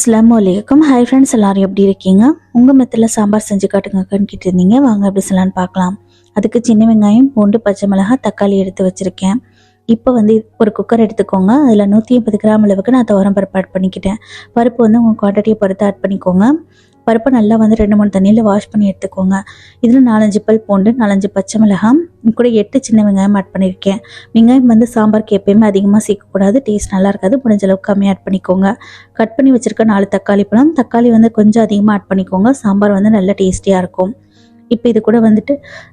அஸ்ஸலாமு அலைக்கும். Hi friends, எல்லாரும் எப்படி இருக்கீங்க? உங்கள் மெத்தில் சாம்பார் செஞ்சு காட்டுங்கன்னு கேட்டிருந்தீங்க. வாங்க எப்படி சொல்லலான்னு பார்க்கலாம். அதுக்கு சின்ன வெங்காயம், பூண்டு, பச்சை மிளகாய், தக்காளி எடுத்து வச்சுருக்கேன். இப்போ ஒரு குக்கர் எடுத்துக்கோங்க. அதில் 150 கிராம் அளவுக்கு நான் துவரம் பருப்பு ஆட் பண்ணிக்கிட்டேன். பருப்பு உங்கள் குவான்டிட்டியை பொறுத்து ஆட் பண்ணிக்கோங்க. பருப்பை நல்லா 2-3 தண்ணியில் வாஷ் பண்ணி எடுத்துக்கோங்க. இதில் 4-5 பல் பூண்டு, 4-5 பச்சை மிளகாய், கூட 8 சின்ன வெங்காயம் ஆட் பண்ணியிருக்கேன். வெங்காயம் சாம்பாருக்கு எப்பயுமே அதிகமாக சேர்க்கக்கூடாது, டேஸ்ட் நல்லா இருக்காது. முடிஞ்ச அளவுக்கு கம்மியாக ஆட் பண்ணிக்கோங்க. கட் பண்ணி வச்சுருக்க 4 தக்காளி பழம், தக்காளி கொஞ்சம் அதிகமாக ஆட் பண்ணிக்கோங்க. சாம்பார் நல்ல டேஸ்டியாக இருக்கும். இப்போ இது கூட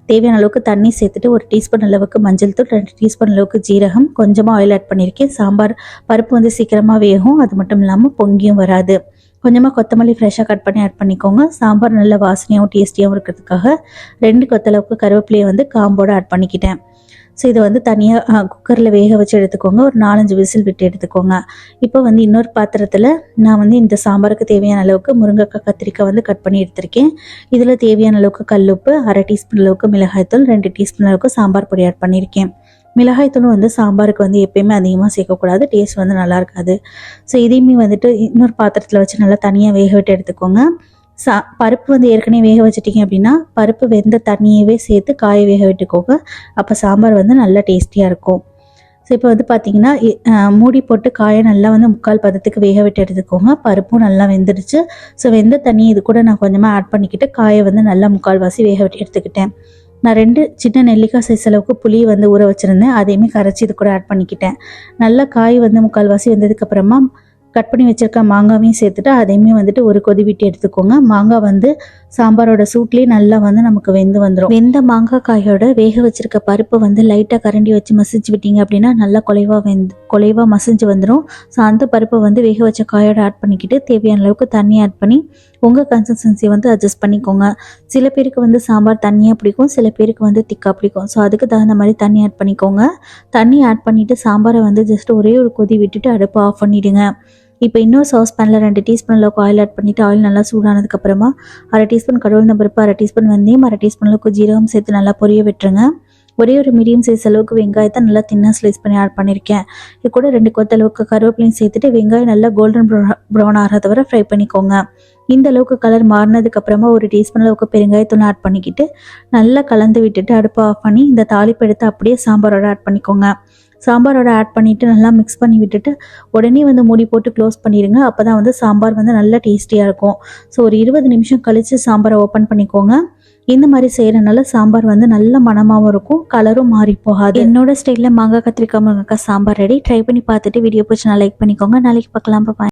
தேவையான அளவுக்கு தண்ணி சேர்த்துட்டு 1 டீஸ்பூன் அளவுக்கு மஞ்சள் தூள், 2 டீஸ்பூன் அளவுக்கு ஜீரகம், கொஞ்சமாக ஆயில் ஆட் பண்ணியிருக்கேன். சாம்பார் பருப்பு சீக்கிரமாக வேகும், அது மட்டும் இல்லாமல் பொங்கியும் வராது. கொஞ்சமாக கொத்தமல்லி ஃப்ரெஷ்ஷாக கட் பண்ணி ஆட் பண்ணிக்கோங்க. சாம்பார் நல்ல வாசனையாகவும் டேஸ்டியாகவும் இருக்கிறதுக்காக 2 கொத்தளவுக்கு கருவேப்பிலையை காம்போடு ஆட் பண்ணிக்கிட்டேன். ஸோ இதை தனியாக குக்கரில் வேக வச்சு எடுத்துக்கோங்க. ஒரு 4-5 விசில் விட்டு எடுத்துக்கோங்க. இப்போ இன்னொரு பாத்திரத்தில் நான் இந்த சாம்பாருக்கு தேவையான அளவுக்கு முருங்கைக்காய், கத்திரிக்காய் கட் பண்ணி எடுத்திருக்கேன். இதில் தேவையான அளவுக்கு கல்லுப்பு, 1/2 டீஸ்பூன் அளவுக்கு மிளகாய்த்தூள், 2 டீஸ்பூன் அளவுக்கு சாம்பார் பொடி ஆட் பண்ணியிருக்கேன். மிளகாய்த்தூளும் சாம்பாருக்கு எப்பயுமே அதிகமாக சேர்க்கக்கூடாது, டேஸ்ட் நல்லா இருக்காது. ஸோ இதையுமே இன்னொரு பாத்திரத்தில் வச்சு நல்லா தனியாக வேக விட்டு எடுத்துக்கோங்க. பருப்பு ஏற்கனவே வேக வச்சிட்டிங்க அப்படின்னா பருப்பு வெந்த தண்ணியவே சேர்த்து காய வேக விட்டுக்கோங்க. அப்போ சாம்பார் நல்லா டேஸ்டியாக இருக்கும். ஸோ இப்போ பார்த்தீங்கன்னா மூடி போட்டு காயை நல்லா 3/4 பதத்துக்கு வேக விட்டு எடுத்துக்கோங்க. பருப்பும் நல்லா வெந்துடுச்சு. ஸோ வெந்த தண்ணி இது கூட நான் கொஞ்சமாக ஆட் பண்ணிக்கிட்டு காயை நல்லா 3/4 வாசி வேக விட்டு எடுத்துக்கிட்டேன். நான் 2 சின்ன நெல்லிக்காய் சைஸ் அளவுக்கு புளி ஊற வச்சுருந்தேன். அதையுமே கரைச்சி இது கூட ஆட் பண்ணிக்கிட்டேன். நல்லா காய் 3/4 வாசி வெந்ததுக்கப்புறமா கட் பண்ணி வச்சுருக்க மாங்காவையும் சேர்த்துட்டு அதையுமே ஒரு கொதி விட்டு எடுத்துக்கோங்க. மாங்காய் சாம்பாரோட சூட்லேயே நல்லா நமக்கு வெந்து வந்துடும். வெந்த மாங்காய் காயோட வேக வச்சுருக்க பருப்பு லைட்டாக கரண்டி வச்சு மசிச்சு விட்டீங்க அப்படின்னா நல்லா குலைவாக மசிஞ்சு வந்துடும். ஸோ அந்த பருப்பை வேக வச்ச காயோட ஆட் பண்ணிக்கிட்டு தேவையான அளவுக்கு தண்ணி ஆட் பண்ணி உங்கள் கன்சிஸ்டன்சி அட்ஜஸ்ட் பண்ணிக்கோங்க. சில பேருக்கு சாம்பார் தண்ணியாக பிடிக்கும், சில பேருக்கு திக்காக பிடிக்கும். ஸோ அதுக்கு தகுந்த மாதிரி தண்ணி ஆட் பண்ணிக்கோங்க. தண்ணி ஆட் பண்ணிவிட்டு சாம்பாரை ஜஸ்ட் ஒரே ஒரு கொதி விட்டுட்டு அடுப்பை ஆஃப் பண்ணிவிடுங்க. இப்போ இன்னொரு சாஸ் பேனில் 2 டீஸ்பூன் அளவுக்கு ஆயில் ஆட் பண்ணிவிட்டு ஆயில் நல்லா சூடானதுக்கப்புறமா 1/2 டீஸ்பூன் கடவுள் பருப்பு, 1/2 டீஸ்பூன் வெந்தயம், 1/2 டீஸ்பூன் அளவுக்கு ஜீரகம் சேர்த்து நல்லா பொரிய விட்டுருங்க. ஒரே ஒரு மீடியம் சைஸ் அளவுக்கு வெங்காயத்தை நல்லா தின்னாக ஸ்லைஸ் பண்ணி ஆட் பண்ணியிருக்கேன். இது கூட 2 கொத்தளவுக்கு கருவேப்பிலையும் சேர்த்துட்டு வெங்காயம் நல்லா கோல்டன் ப்ரௌன் ஆகிறத வரை ஃப்ரை பண்ணிக்கோங்க. இந்த அளவுக்கு கலர் மாறினதுக்கப்புறமா 1 டீஸ்பூன் அளவுக்கு பெருங்காயத்தூள் ஆட் பண்ணிக்கிட்டு நல்லா கலந்து விட்டுட்டு அடுப்பை ஆஃப் பண்ணி இந்த தாளிப்பு எடுத்து அப்படியே சாம்பாரோட ஆட் பண்ணிக்கோங்க. சாம்பாரோட ஆட் பண்ணிவிட்டு நல்லா மிக்ஸ் பண்ணி விட்டுட்டு உடனே மூடி போட்டு க்ளோஸ் பண்ணிடுங்க. அப்போ தான் சாம்பார் நல்லா டேஸ்டியாக இருக்கும். ஸோ ஒரு 20 நிமிஷம் கழித்து சாம்பாரை ஓப்பன் பண்ணிக்கோங்க. இந்த மாதிரி செய்கிறனால சாம்பார் நல்ல மணமாகவும் இருக்கும், கலரும் மாறி போகாது. என்னோட ஸ்டைலில் மாங்காய், கத்திரிக்காய், முருங்கைக்காய் சாம்பார் ரெடி. ட்ரை பண்ணி பார்த்துட்டு வீடியோ பிடிச்சி நான் லைக் பண்ணிக்கோங்க. நாளைக்கு பார்க்கலாம். பாய்.